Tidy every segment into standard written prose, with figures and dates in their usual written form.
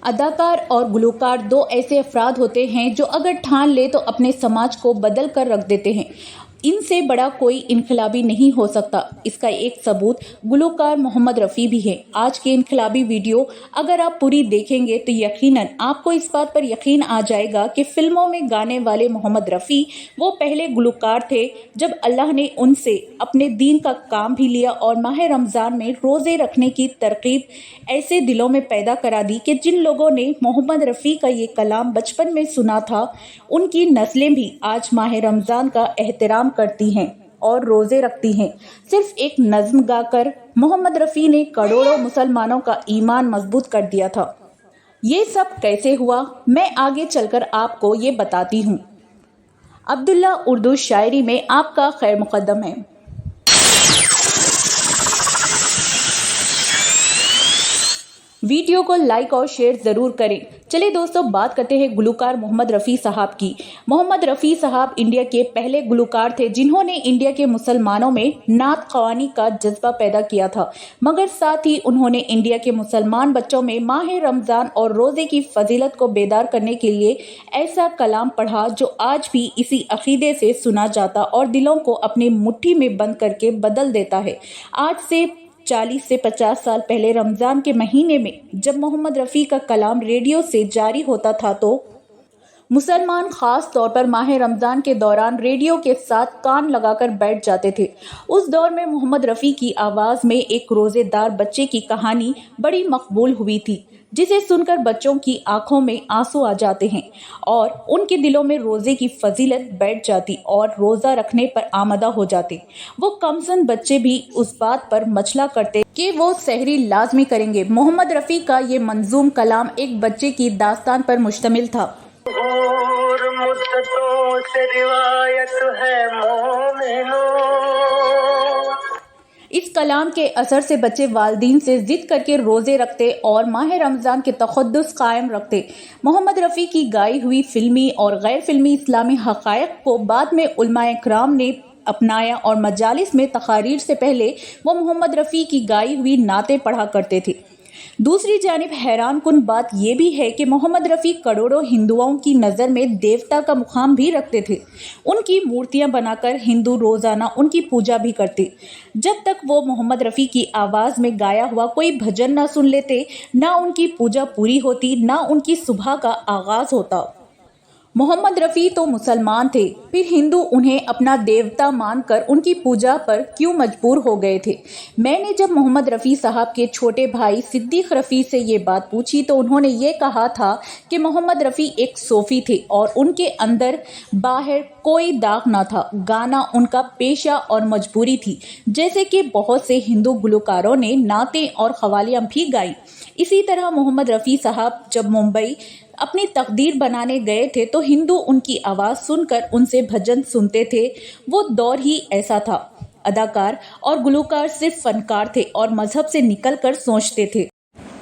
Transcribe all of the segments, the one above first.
अदाकार और गुलकार दो ऐसे अफराद होते हैं जो अगर ठान ले तो अपने समाज को बदल कर रख देते हैं। इनसे बड़ा कोई इनकलाबी नहीं हो सकता। इसका एक सबूत गुलकार मोहम्मद रफ़ी भी है। आज के इनकलाबी वीडियो अगर आप पूरी देखेंगे तो यकीनन आपको इस बात पर यकीन आ जाएगा कि फिल्मों में गाने वाले मोहम्मद रफ़ी वो पहले गुलकार थे जब अल्लाह ने उनसे अपने दीन का काम भी लिया और माह रमज़ान में रोज़े रखने की तरकीब ऐसे दिलों में पैदा करा दी कि जिन लोगों ने मोहम्मद रफ़ी का ये कलाम बचपन में सुना था उनकी नस्लें भी आज माह रमज़ान का एहतराम करती हैं और रोजे रखती हैं। सिर्फ एक नज्म गाकर मोहम्मद रफ़ी ने करोड़ों मुसलमानों का ईमान मजबूत कर दिया था। ये सब कैसे हुआ, मैं आगे चलकर आपको ये बताती हूँ। अब्दुल्ला उर्दू शायरी में आपका खैर मुकद्दम है। वीडियो को लाइक और शेयर ज़रूर करें। चलिए दोस्तों, बात करते हैं गुलकार मोहम्मद रफ़ी साहब की। मोहम्मद रफ़ी साहब इंडिया के पहले गुलकार थे जिन्होंने इंडिया के मुसलमानों में नात ख़वानी का जज्बा पैदा किया था, मगर साथ ही उन्होंने इंडिया के मुसलमान बच्चों में माह रमज़ान और रोज़े की फजीलत को बेदार करने के लिए ऐसा कलाम पढ़ा जो आज भी इसी अक़ीदे से सुना जाता और दिलों को अपनी मुट्ठी में बंद करके बदल देता है। आज से 40 से 50 साल पहले रमज़ान के महीने में जब मोहम्मद रफ़ी का कलाम रेडियो से जारी होता था तो मुसलमान ख़ास तौर पर माह रमज़ान के दौरान रेडियो के साथ कान लगाकर बैठ जाते थे। उस दौर में मोहम्मद रफ़ी की आवाज़ में एक रोज़ेदार बच्चे की कहानी बड़ी मकबूल हुई थी, जिसे सुनकर बच्चों की आंखों में आंसू आ जाते हैं और उनके दिलों में रोज़े की फजीलत बैठ जाती और रोज़ा रखने पर आमदा हो जाते। वो कमसन बच्चे भी उस बात पर मचला करते कि वो सहरी लाजमी करेंगे। मोहम्मद रफ़ी का ये मंजूम कलाम एक बच्चे की दास्तान पर मुश्तमिल था। से रिवायत है इस कलाम के असर से बच्चे वालिदैन से जिद करके रोज़े रखते और माह रमज़ान के तक़द्दुस कायम रखते। मोहम्मद रफ़ी की गाई हुई फिल्मी और गैर फिल्मी इस्लामी हक़ाइक़ को बाद में उलमाए इकराम ने अपनाया और मजालिस में तक़ारीर से पहले वो मोहम्मद रफ़ी की गाई हुई नातें पढ़ा करते थे। दूसरी जानिब हैरान कुन बात यह भी है कि मोहम्मद रफ़ी करोड़ों हिंदुओं की नज़र में देवता का मुकाम भी रखते थे। उनकी मूर्तियां बनाकर हिंदू रोज़ाना उनकी पूजा भी करते। जब तक वो मोहम्मद रफ़ी की आवाज़ में गाया हुआ कोई भजन ना सुन लेते, ना उनकी पूजा पूरी होती, ना उनकी सुबह का आगाज़ होता। मोहम्मद रफ़ी तो मुसलमान थे, फिर हिंदू उन्हें अपना देवता मानकर उनकी पूजा पर क्यों मजबूर हो गए थे। मैंने जब मोहम्मद रफ़ी साहब के छोटे भाई सिद्दीक़ रफ़ी से ये बात पूछी तो उन्होंने ये कहा था कि मोहम्मद रफ़ी एक सूफ़ी थे और उनके अंदर बाहर कोई दाग ना था। गाना उनका पेशा और मजबूरी थी, जैसे कि बहुत से हिंदू गुलकारों ने नातें और क़वालियाँ भी गाई। इसी तरह मोहम्मद रफ़ी साहब जब मुंबई अपनी तकदीर बनाने गए थे तो हिंदू उनकी आवाज़ सुनकर उनसे भजन सुनते थे। वो दौर ही ऐसा था। अदाकार और गुलकार सिर्फ फनकार थे और मजहब से निकलकर सोचते थे।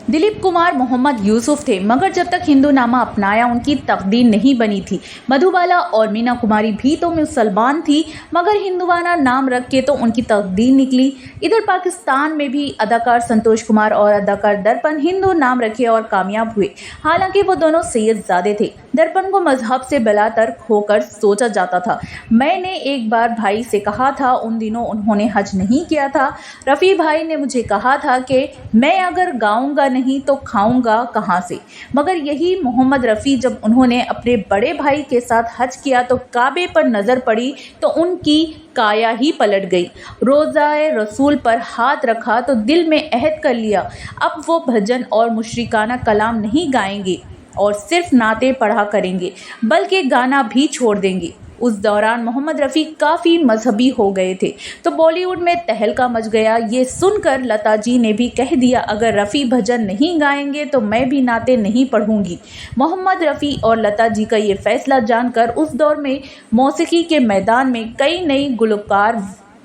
दिलीप कुमार मोहम्मद यूसुफ थे, मगर जब तक हिंदू नामा अपनाया उनकी तकदीर नहीं बनी थी। मधुबाला और मीना कुमारी भी तो मुसलमान थी, मगर हिंदुवाना नाम रख के तो उनकी तकदीर निकली। इधर पाकिस्तान में भी अदाकार संतोष कुमार और अदाकार दर्पण हिंदू नाम रखे और कामयाब हुए। हालांकि वो दोनों सैयदजादे थे। दर्पण को मजहब से बेलातर होकर सोचा जाता था। मैंने एक बार भाई से कहा था, उन दिनों उन्होंने हज नहीं किया था। रफ़ी भाई ने मुझे कहा था कि मैं अगर गाऊंगा नहीं तो खाऊंगा कहाँ से। मगर यही मोहम्मद रफ़ी जब उन्होंने अपने बड़े भाई के साथ हज किया तो काबे पर नज़र पड़ी तो उनकी काया ही पलट गई। रोज़ाए रसूल पर हाथ रखा तो दिल में अहद कर लिया, अब वो भजन और मुशरिकाना कलाम नहीं गाएंगे और सिर्फ नाते पढ़ा करेंगे, बल्कि गाना भी छोड़ देंगे। उस दौरान मोहम्मद रफ़ी काफ़ी मजहबी हो गए थे तो बॉलीवुड में तहलका मच गया। ये सुनकर लता जी ने भी कह दिया, अगर रफ़ी भजन नहीं गाएंगे तो मैं भी नाते नहीं पढ़ूंगी। मोहम्मद रफ़ी और लता जी का ये फैसला जानकर उस दौर में मौसीकी के मैदान में कई नए गुलकार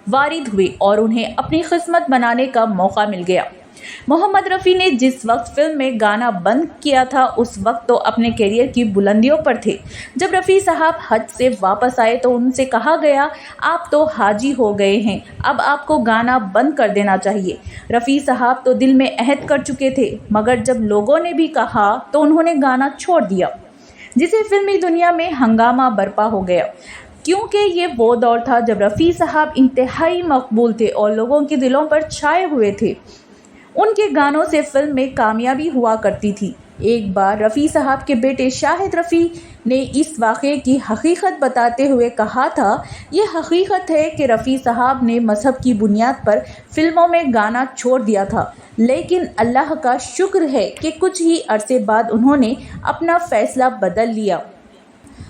वारिद हुए और उन्हें अपनी किस्मत बनाने का मौका मिल गया। मोहम्मद रफ़ी ने जिस वक्त फिल्म में गाना बंद किया था उस वक्त तो अपने करियर की बुलंदियों पर थे। जब रफ़ी साहब हज से वापस आए तो उनसे कहा गया, आप तो हाजी हो गए हैं, अब आपको गाना बंद कर देना चाहिए। रफ़ी साहब तो दिल में अहद कर चुके थे, मगर जब लोगों ने भी कहा तो उन्होंने गाना छोड़ दिया, जिसे फिल्मी दुनिया में हंगामा बरपा हो गया, क्योंकि ये वो दौर था जब रफ़ी साहब इंतहाई मकबूल थे और लोगों के दिलों पर छाए हुए थे। उनके गानों से फिल्म में कामयाबी हुआ करती थी। एक बार रफ़ी साहब के बेटे शाहिद रफ़ी ने इस वाक़े की हकीकत बताते हुए कहा था, ये हकीकत है कि रफ़ी साहब ने मज़हब की बुनियाद पर फिल्मों में गाना छोड़ दिया था, लेकिन अल्लाह का शुक्र है कि कुछ ही अरसे बाद उन्होंने अपना फ़ैसला बदल लिया।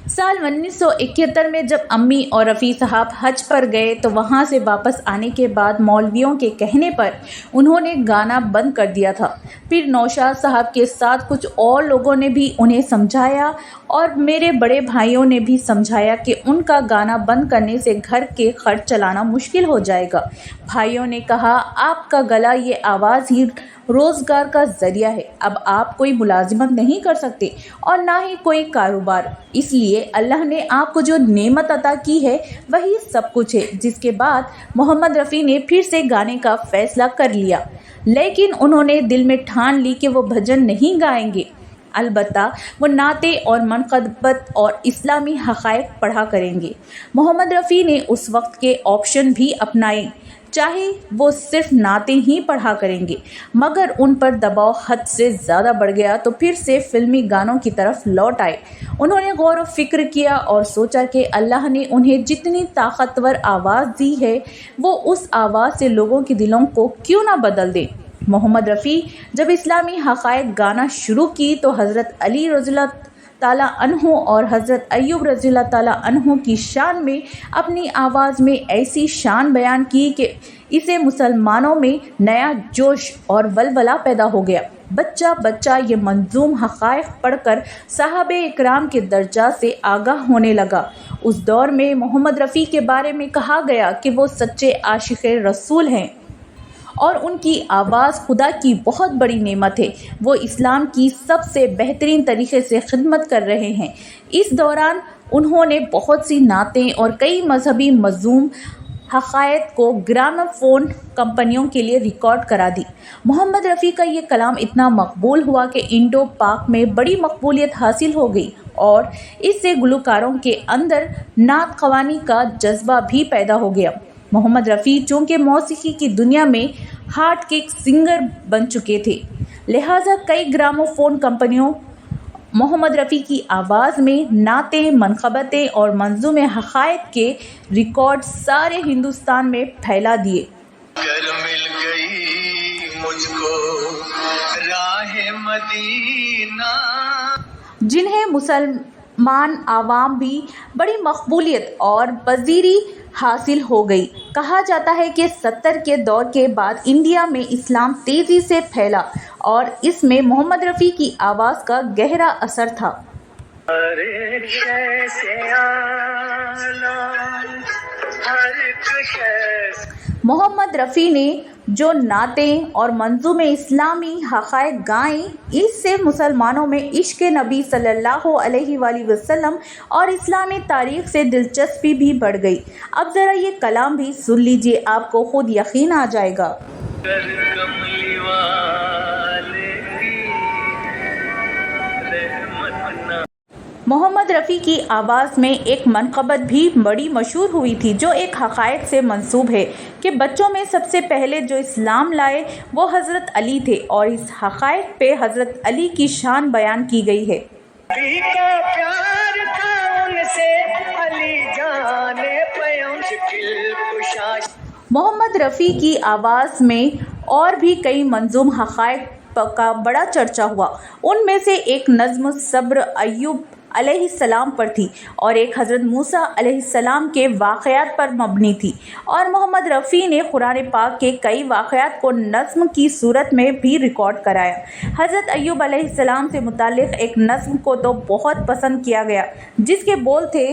साल 1971 में जब अम्मी और रफ़ी साहब हज पर गए तो वहाँ से वापस आने के बाद मौलवियों के कहने पर उन्होंने गाना बंद कर दिया था। फिर नौशाद साहब के साथ कुछ और लोगों ने भी उन्हें समझाया और मेरे बड़े भाइयों ने भी समझाया कि उनका गाना बंद करने से घर के खर्च चलाना मुश्किल हो जाएगा। भाइयों ने कहा, आपका गला, ये आवाज़ ही रोज़गार का ज़रिया है, अब आप कोई मुलाजिमत नहीं कर सकते और ना ही कोई कारोबार, इसलिए अल्लाह ने आपको जो नेमत अता की है वही सब कुछ है। जिसके बाद मोहम्मद रफ़ी ने फिर से गाने का फ़ैसला कर लिया, लेकिन उन्होंने दिल में ठान ली कि वो भजन नहीं गाएंगे, अलबत्ता वो नाते और मनक़बत और इस्लामी हक़ाइक़ पढ़ा करेंगे। मोहम्मद रफ़ी ने उस वक्त के ऑप्शन भी अपनाए, चाहे वो सिर्फ नाते ही पढ़ा करेंगे, मगर उन पर दबाव हद से ज़्यादा बढ़ गया तो फिर से फिल्मी गानों की तरफ लौट आए। उन्होंने गौर व फिक्र किया और सोचा कि अल्लाह ने उन्हें जितनी ताकतवर आवाज़ दी है वो उस आवाज़ से लोगों के दिलों को क्यों ना बदल दे। मोहम्मद रफ़ी जब इस्लामी हक़ाइक़ गाना शुरू की तो हज़रत अली रज़ियल्लाहु ताला अन्हु और हज़रत अय्यूब रज़ियल्लाहु ताला अन्हु की शान में अपनी आवाज़ में ऐसी शान बयान की कि इसे मुसलमानों में नया जोश और वलवला पैदा हो गया। बच्चा बच्चा ये मंजूम हक़ाइक़ पढ़कर साहबे इकराम के दर्जा से आगाह होने लगा। उस दौर में मोहम्मद रफ़ी के बारे में कहा गया कि वो सच्चे आशिक़े रसूल हैं और उनकी आवाज़ खुदा की बहुत बड़ी नेमत है। वो इस्लाम की सबसे बेहतरीन तरीके से खिदमत कर रहे हैं। इस दौरान उन्होंने बहुत सी नातें और कई मजहबी मज़मून हक़ाइक़ को ग्रामोफोन कंपनियों के लिए रिकॉर्ड करा दी। मोहम्मद रफ़ी का ये कलाम इतना मकबूल हुआ कि इंडो पाक में बड़ी मकबूलियत हासिल हो गई और इससे गुलकारों के अंदर नात ख़वानी का जज्बा भी पैदा हो गया। मोहम्मद रफ़ी चूँकि मौसीकी की दुनिया में हार्ट केक सिंगर बन चुके थे, लिहाजा कई ग्रामोफोन कंपनियों मोहम्मद रफ़ी की आवाज़ में नाते, मनक़बतें और मंज़ूमे हक़ाइक़ के रिकॉर्ड सारे हिंदुस्तान में फैला दिए। मिल गई मुझको राहे मदीना, जिन्हें मुसलमान आवाम भी बड़ी मकबूलियत और पजीरी हासिल हो गई। कहा जाता है कि 70 के दौर के बाद इंडिया में इस्लाम तेज़ी से फैला और इसमें मोहम्मद रफ़ी की आवाज़ का गहरा असर था। मोहम्मद रफ़ी ने जो नाते और मंजूमे इस्लामी हक़ाइक़ गाएं, इससे मुसलमानों में इश्क़ नबी सल्लल्लाहु अलैहि वसल्लम और इस्लामी तारीख़ से दिलचस्पी भी बढ़ गई। अब ज़रा ये कलाम भी सुन लीजिए, आपको खुद यकीन आ जाएगा। मोहम्मद रफ़ी की आवाज़ में एक मनक़बत भी बड़ी मशहूर हुई थी जो एक हक़ाइक़ से मंसूब है कि बच्चों में सबसे पहले जो इस्लाम लाए वो हज़रत अली थे और इस हक़ाइक़ पे हज़रत अली की शान बयान की गई है। मोहम्मद रफ़ी की आवाज़ में और भी कई मंजूम हक़ाइक़ का बड़ा चर्चा हुआ। उनमें से एक नज़्म सब्र अय्यूब अलैहिस्सलाम पर थी और एक हज़रत मूसा अलैहिस्सलाम के वाक़यात पर मबनी थी और मोहम्मद रफ़ी ने कुरान पाक के कई वाक़यात को नज़्म की सूरत में भी रिकॉर्ड कराया। हज़रत अय्यूब अलैहिस्सलाम से मुतालिक एक नज़्म को तो बहुत पसंद किया गया जिसके बोल थे,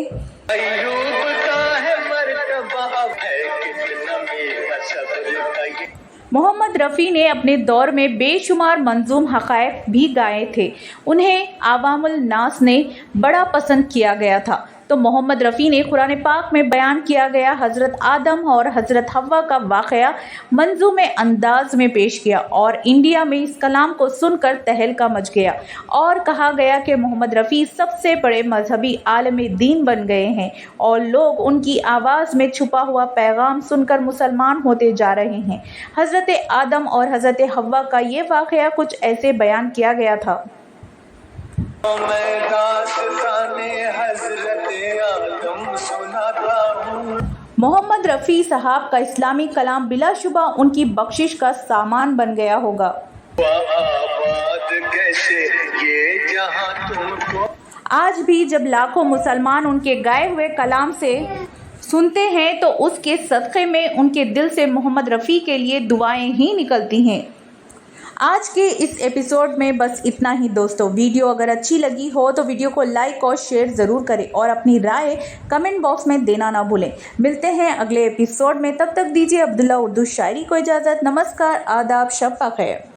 मोहम्मद रफ़ी ने अपने दौर में बेशुमार मंजूम हक़ाइक़ भी गाए थे। उन्हें आवामुल नास ने बड़ा पसंद किया गया था। तो मोहम्मद रफ़ी ने कुरान पाक में बयान किया गया हज़रत आदम और हज़रत हव्वा का वाक़या मंजूम अंदाज में पेश किया और इंडिया में इस कलाम को सुनकर तहलका मच गया और कहा गया कि मोहम्मद रफ़ी सबसे बड़े मजहबी आलिम दीन बन गए हैं और लोग उनकी आवाज़ में छुपा हुआ पैगाम सुनकर मुसलमान होते जा रहे हैं। हज़रत आदम और हज़रत हव्वा का ये वाक़या कुछ ऐसे बयान किया गया था। मैं दास्ताने हज़रत आदम सुनाता हूँ। मोहम्मद रफ़ी साहब का इस्लामी कलाम बिलाशुबा उनकी बख्शिश का सामान बन गया होगा। आबाद कैसे ये जहां तुमको। आज भी जब लाखों मुसलमान उनके गाए हुए कलाम से सुनते हैं तो उसके सदक़े में उनके दिल से मोहम्मद रफ़ी के लिए दुआएं ही निकलती हैं। आज के इस एपिसोड में बस इतना ही दोस्तों। वीडियो अगर अच्छी लगी हो तो वीडियो को लाइक और शेयर ज़रूर करें और अपनी राय कमेंट बॉक्स में देना ना भूलें। मिलते हैं अगले एपिसोड में, तब तक दीजिए अब्दुल्ला उर्दू शायरी को इजाज़त। नमस्कार, आदाब, शब ख़ैर।